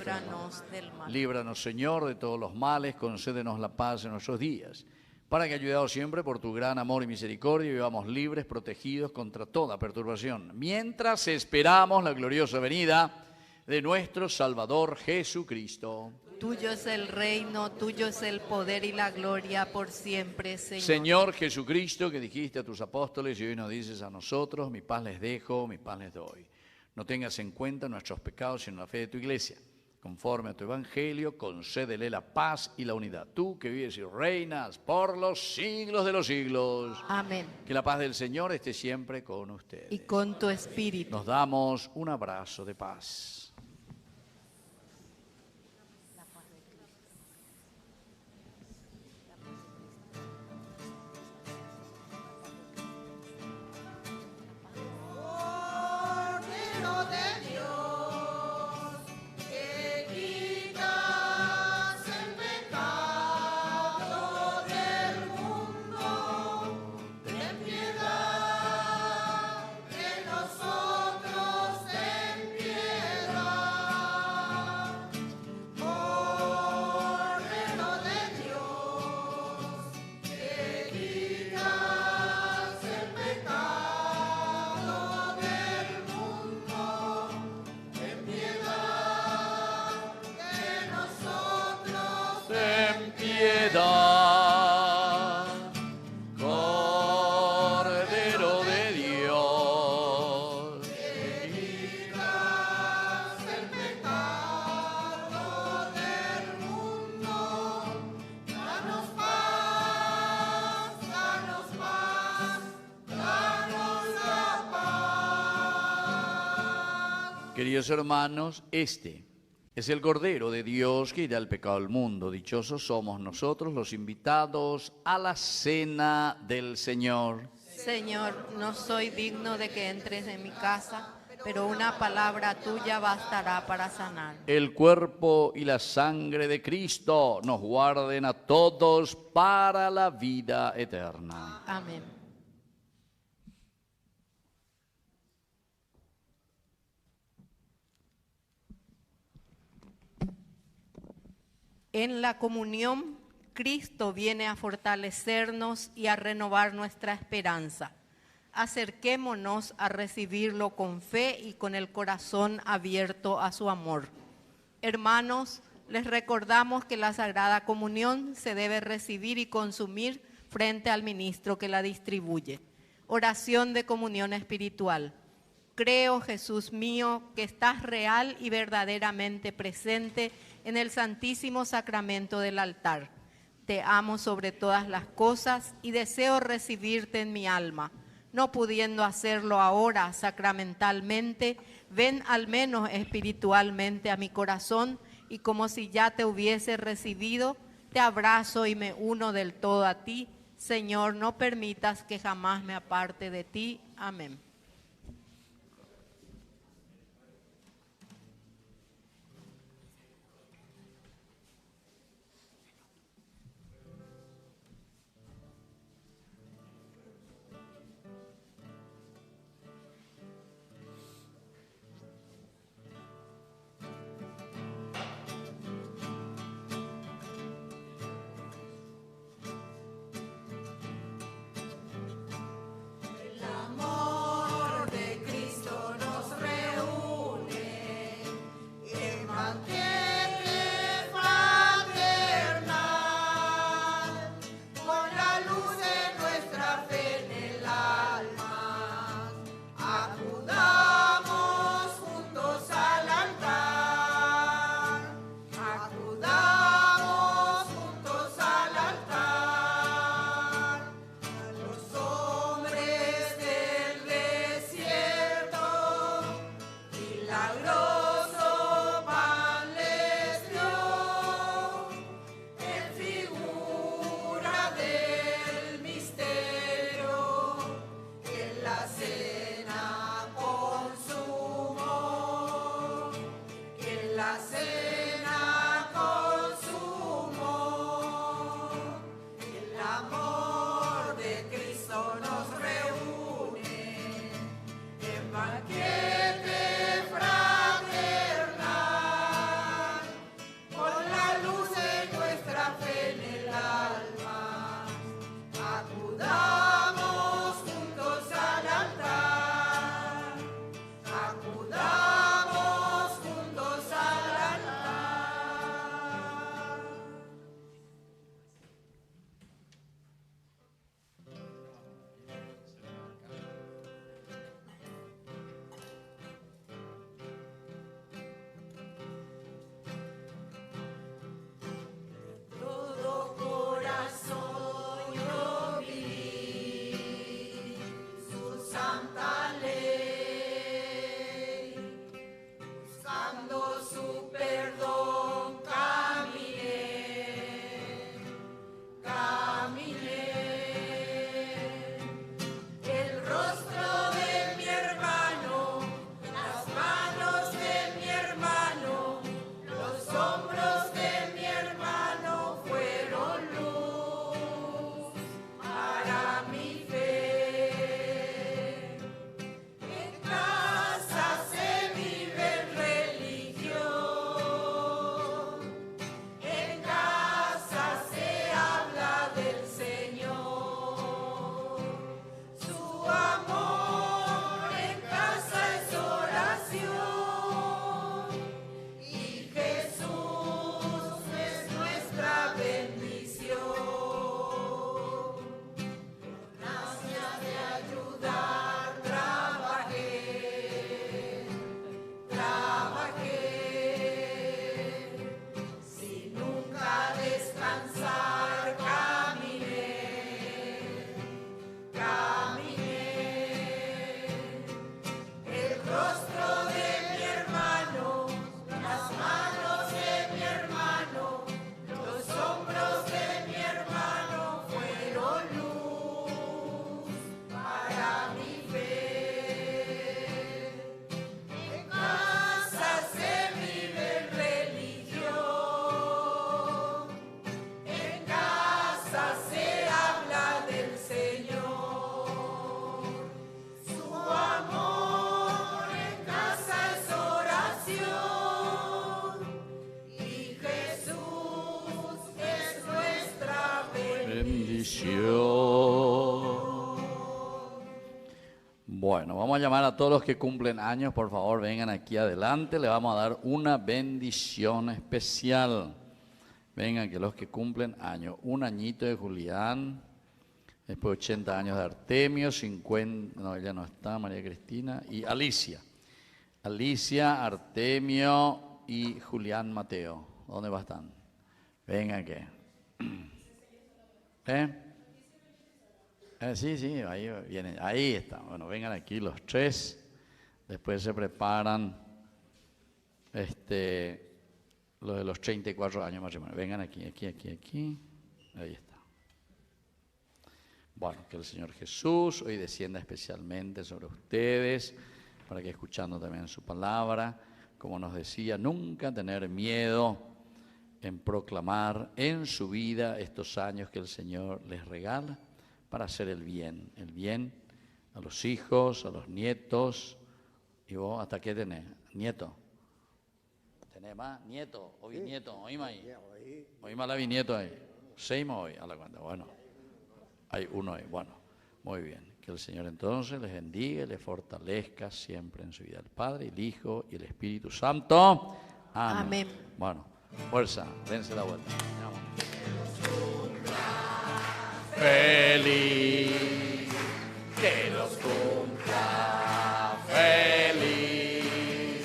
del mal. Líbranos, Señor, de todos los males, concédenos la paz en nuestros días, para que, ayudados siempre por tu gran amor y misericordia, vivamos libres, protegidos contra toda perturbación, mientras esperamos la gloriosa venida de nuestro Salvador Jesucristo. Tuyo es el reino, tuyo es el poder y la gloria por siempre, Señor. Señor Jesucristo, que dijiste a tus apóstoles y hoy nos dices a nosotros, mi paz les dejo, mi paz les doy. No tengas en cuenta nuestros pecados, sino la fe de tu iglesia. Conforme a tu evangelio, concédele la paz y la unidad. Tú que vives y reinas por los siglos de los siglos. Amén. Que la paz del Señor esté siempre con ustedes. Y con tu espíritu. Nos damos un abrazo de paz. Nosotros ten piedad. Queridos hermanos, este es el Cordero de Dios que quita el pecado del mundo. Dichosos somos nosotros los invitados a la cena del Señor. Señor, no soy digno de que entres en mi casa, pero una palabra tuya bastará para sanar. El cuerpo y la sangre de Cristo nos guarden a todos para la vida eterna. Amén. En la comunión, Cristo viene a fortalecernos y a renovar nuestra esperanza. Acerquémonos a recibirlo con fe y con el corazón abierto a su amor. Hermanos, les recordamos que la Sagrada Comunión se debe recibir y consumir frente al ministro que la distribuye. Oración de comunión espiritual. Creo, Jesús mío, que estás real y verdaderamente presente en el Santísimo Sacramento del altar. Te amo sobre todas las cosas y deseo recibirte en mi alma. No pudiendo hacerlo ahora sacramentalmente, ven al menos espiritualmente a mi corazón y como si ya te hubiese recibido, te abrazo y me uno del todo a ti. Señor, no permitas que jamás me aparte de ti. Amén. El amor Bueno, vamos a llamar a todos los que cumplen años, por favor, vengan aquí adelante, le vamos a dar una bendición especial. Vengan, que los que cumplen años, un añito de Julián, después 80 años de Artemio, 50, no, ella no está, María Cristina, y Alicia. Alicia, Artemio y Julián Mateo. ¿Dónde va a estar? Vengan, que. Sí, ahí vienen, ahí está. Bueno, vengan aquí los tres. Después se preparan los de los 34 años más o menos. Vengan aquí. Ahí está. Bueno, que el Señor Jesús hoy descienda especialmente sobre ustedes, para que escuchando también su palabra, como nos decía, nunca tener miedo en proclamar en su vida estos años que el Señor les regala, para hacer el bien a los hijos, a los nietos. ¿Y vos hasta qué tenés? ¿Nieto? ¿Tenés más? ¿Nieto? ¿O bisnieto? ¿Oíme ahí? ¿Oíme la bisnieto ahí? ¿Seimo hoy a la cuenta? Bueno, hay uno ahí. Bueno, muy bien. Que el Señor entonces les bendiga y les fortalezca siempre en su vida. El Padre, el Hijo y el Espíritu Santo. Amén. Amén. Bueno, fuerza, dense la vuelta. Feliz, que los cumpla feliz,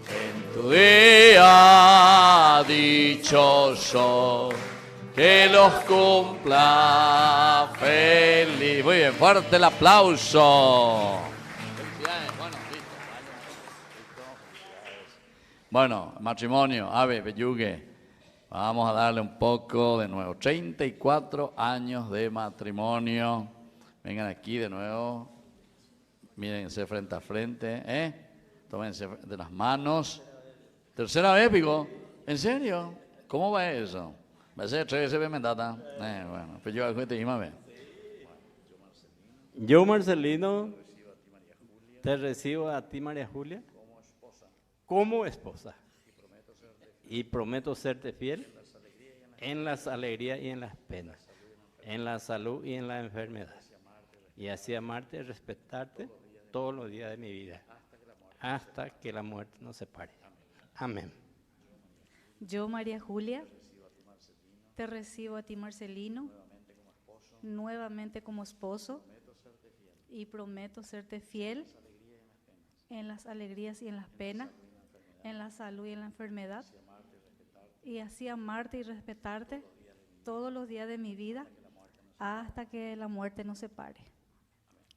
en tu día dichoso, que los cumpla feliz. Muy bien, fuerte el aplauso. Felicidades, bueno, listo. Bueno, matrimonio, Ave, Bellugue. Vamos a darle un poco de nuevo. 34 años de matrimonio. Vengan aquí de nuevo. Mírense frente a frente. Tómense de las manos. Tercera vez, Pico. ¿En serio? ¿Cómo va eso? Va a ser 3 veces mendata. Bueno, pues yo te misma vez. Yo, Marcelino, te recibo a ti, María Julia, como esposa. Y prometo serte fiel en las alegrías y en las penas, en la salud y en la enfermedad. Y así amarte y respetarte todos los días de mi vida, hasta que la muerte nos separe. Amén. Yo, María Julia, te recibo a ti, Marcelino, nuevamente como esposo, y prometo serte fiel en las alegrías y en las penas, en la salud y en la enfermedad, y así amarte y respetarte todos los días de mi vida hasta que la muerte nos separe.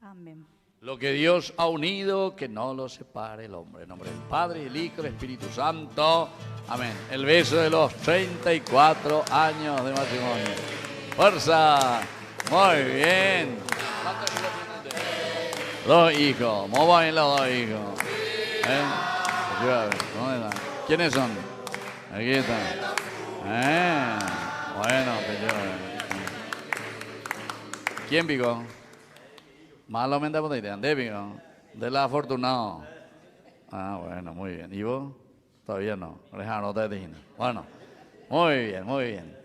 Amén. Lo que Dios ha unido, que no lo separe el hombre. En nombre del Padre, el Hijo, el Espíritu Santo. Amén. El beso de los 34 años de matrimonio. ¡Fuerza! Muy bien. ¿Cuántos hijos tienen ustedes? 2 hijos. Muy bien los 2 hijos. ¿Dónde están? ¿Quiénes son? Aquí están. Bueno, ¿quién picó? Malo mente potente, ¿dónde picó? De la afortunado. Bueno, muy bien. ¿Y vos? Todavía no. Bueno, muy bien.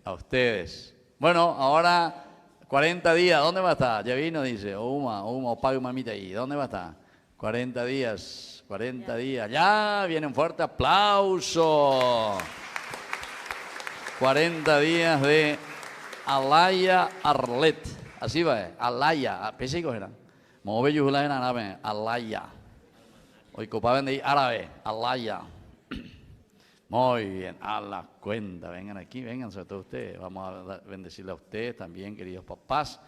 A ustedes. Bueno, ahora 40 días. ¿Dónde va a estar? Ya vino, dice. Uma, pague mamita ahí. ¿Dónde va a estar? 40 días. 40 días. Ya, viene un fuerte aplauso. 40 días de Alaya Arlet. Así va, Alaya. Pensé que era. Move yujula en árabe. Alaya. Hoy copaban de árabe. Alaya. Muy bien. A la cuenta. Vengan aquí, vengan sobre todo ustedes. Vamos a bendecirle a ustedes también, queridos papás,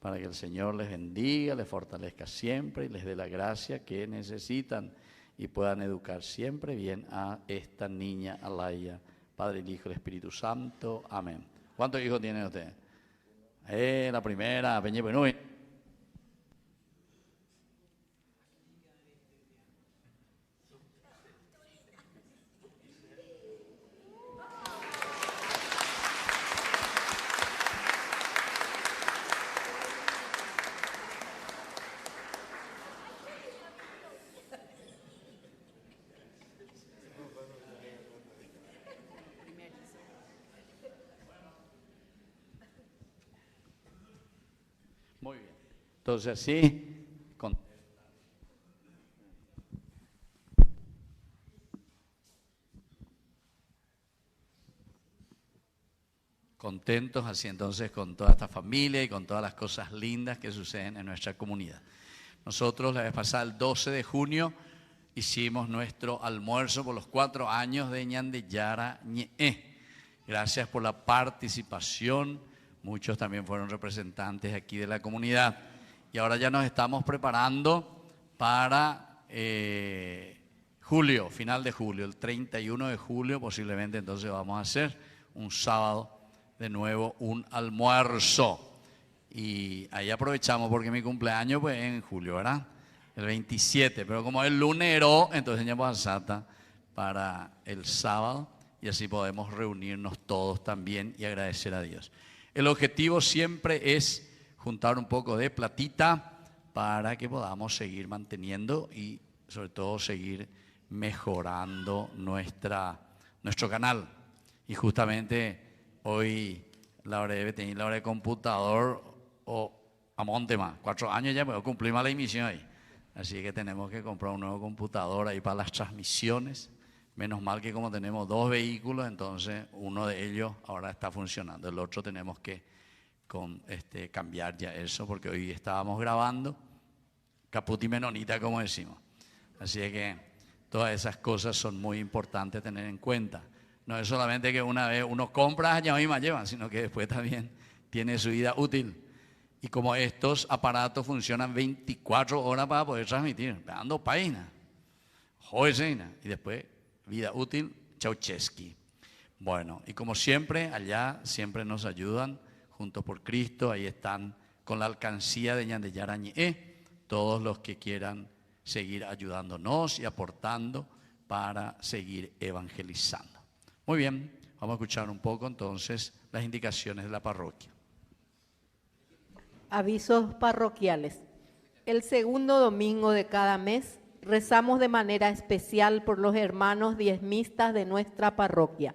para que el Señor les bendiga, les fortalezca siempre y les dé la gracia que necesitan y puedan educar siempre bien a esta niña Alaya. Padre, el Hijo, el Espíritu Santo. Amén. ¿Cuántos hijos tienen ustedes? La primera, Peñe Penúi. Entonces así, contentos así entonces con toda esta familia y con todas las cosas lindas que suceden en nuestra comunidad. Nosotros la vez pasada, el 12 de junio, hicimos nuestro almuerzo por los 4 años de Ñandeyara Ñe'e. Gracias por la participación. Muchos también fueron representantes aquí de la comunidad. Y ahora ya nos estamos preparando para julio, final de julio, el 31 de julio posiblemente entonces vamos a hacer un sábado de nuevo un almuerzo. Y ahí aprovechamos porque mi cumpleaños pues en julio, ¿verdad? El 27, pero como es lunero, entonces ya vamos a SATA para el sábado y así podemos reunirnos todos también y agradecer a Dios. El objetivo siempre es juntar un poco de platita para que podamos seguir manteniendo y sobre todo seguir mejorando nuestro canal. Y justamente hoy la hora de tener la hora de computador o a monte más, 4 años ya, pero cumplimos la emisión ahí. Así que tenemos que comprar un nuevo computador ahí para las transmisiones. Menos mal que como tenemos 2 vehículos, entonces uno de ellos ahora está funcionando. El otro tenemos que cambiar ya eso, porque hoy estábamos grabando caput y menonita, como decimos. Así que todas esas cosas son muy importantes tener en cuenta. No es solamente que una vez uno compra, ya misma llevan, sino que después también tiene su vida útil. Y como estos aparatos funcionan 24 horas para poder transmitir, dando páginas, joder, y después vida útil, Ceausescu. Bueno, y como siempre, allá siempre nos ayudan, Juntos por Cristo, ahí están con la alcancía de Ñandeyara Ñe'e, todos los que quieran seguir ayudándonos y aportando para seguir evangelizando. Muy bien, vamos a escuchar un poco entonces las indicaciones de la parroquia. Avisos parroquiales. El segundo domingo de cada mes rezamos de manera especial por los hermanos diezmistas de nuestra parroquia.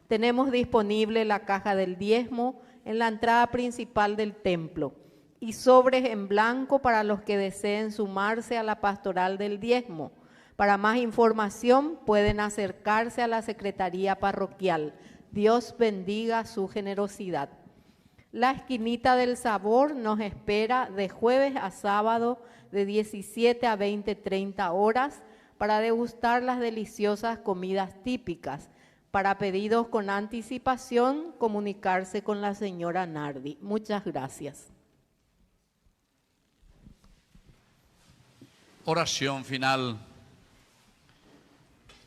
Tenemos disponible la caja del diezmo en la entrada principal del templo y sobres en blanco para los que deseen sumarse a la pastoral del diezmo. Para más información pueden acercarse a la Secretaría Parroquial. Dios bendiga su generosidad. La Esquinita del Sabor nos espera de jueves a sábado de 17 a 20:30 horas para degustar las deliciosas comidas típicas. Para pedidos con anticipación, comunicarse con la señora Nardi. Muchas gracias. Oración final.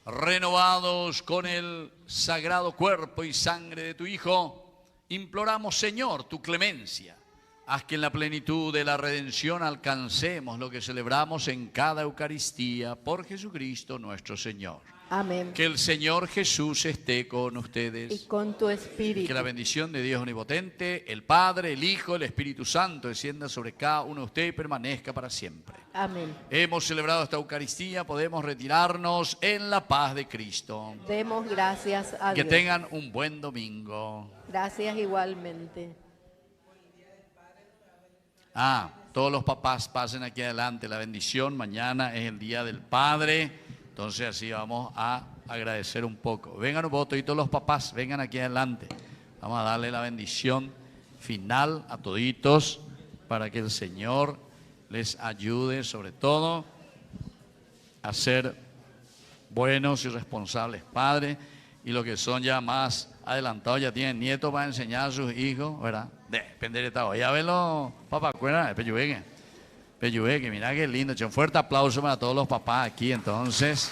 Renovados con el sagrado cuerpo y sangre de tu Hijo, imploramos, Señor, tu clemencia. Haz que en la plenitud de la redención alcancemos lo que celebramos en cada Eucaristía por Jesucristo nuestro Señor. Amén. Que el Señor Jesús esté con ustedes. Y con tu espíritu. Que la bendición de Dios Omnipotente, el Padre, el Hijo, el Espíritu Santo descienda sobre cada uno de ustedes y permanezca para siempre. Amén. Hemos celebrado esta Eucaristía, podemos retirarnos en la paz de Cristo. Demos gracias a Que Dios. tengan un buen domingo. Gracias igualmente. Todos los papás pasen aquí adelante la bendición. Mañana es el Día del Padre. Entonces así vamos a agradecer un poco. Vengan un poco, y todos los papás, vengan aquí adelante. Vamos a darle la bendición final a toditos para que el Señor les ayude sobre todo a ser buenos y responsables padres, y los que son ya más adelantados ya tienen nietos para enseñar a sus hijos, ¿verdad? Depende de esta. Ya ven los papás, ¿cuerda? Peyueque, mira qué lindo. Un fuerte aplauso para todos los papás aquí, entonces.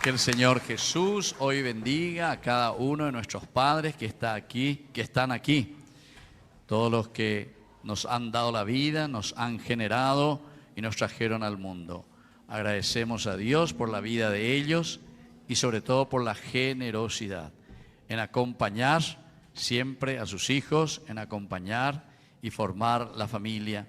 Que el Señor Jesús hoy bendiga a cada uno de nuestros padres que están aquí. Todos los que nos han dado la vida, nos han generado y nos trajeron al mundo. Agradecemos a Dios por la vida de ellos y sobre todo por la generosidad en acompañar siempre a sus hijos, en acompañar y formar la familia.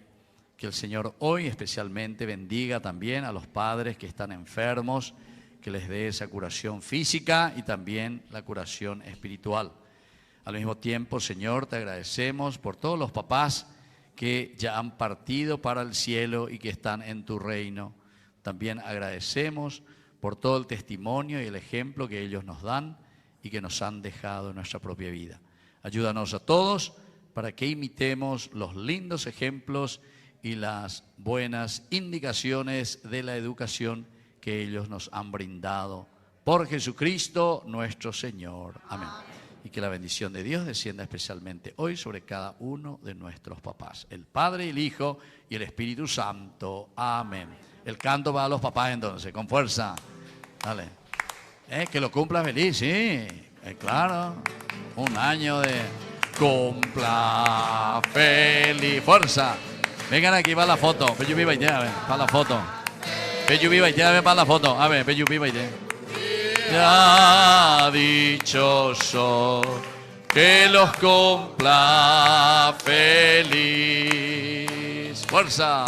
Que el Señor hoy especialmente bendiga también a los padres que están enfermos, que les dé esa curación física y también la curación espiritual. Al mismo tiempo, Señor, te agradecemos por todos los papás que ya han partido para el cielo y que están en tu reino. También agradecemos por todo el testimonio y el ejemplo que ellos nos dan y que nos han dejado en nuestra propia vida. Ayúdanos a todos para que imitemos los lindos ejemplos y las buenas indicaciones de la educación que ellos nos han brindado. Por Jesucristo nuestro Señor. Amén. Y que la bendición de Dios descienda especialmente hoy sobre cada uno de nuestros papás. El Padre, el Hijo y el Espíritu Santo. Amén. El canto va a los papás entonces, con fuerza. Dale. Que lo cumpla feliz, sí. Claro. Un año de cumpla feliz. Fuerza. Vengan aquí para la foto. Peyu viva y para la foto. Peyu viva y para la foto. A ver, Peyu viva y ya dichoso que los cumpla feliz. Fuerza.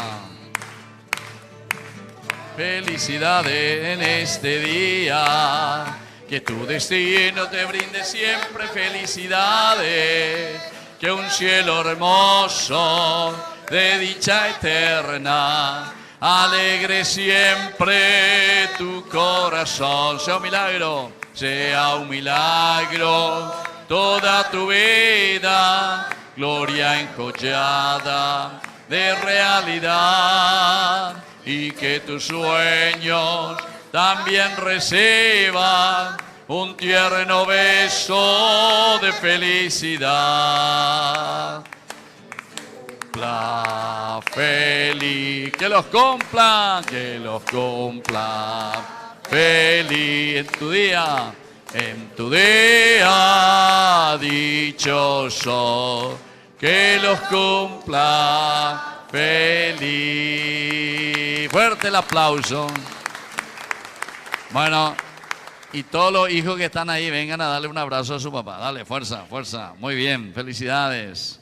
Felicidades en este día, que tu destino te brinde siempre felicidades, que un cielo hermoso de dicha eterna alegre siempre tu corazón. Sea un milagro toda tu vida, gloria enjollada de realidad, y que tus sueños también reciban un tierno beso de felicidad. La feliz, que los cumpla feliz en tu día dichoso, que los cumpla feliz. Fuerte el aplauso. Bueno, y todos los hijos que están ahí, vengan a darle un abrazo a su papá. Dale, fuerza, fuerza. Muy bien, felicidades.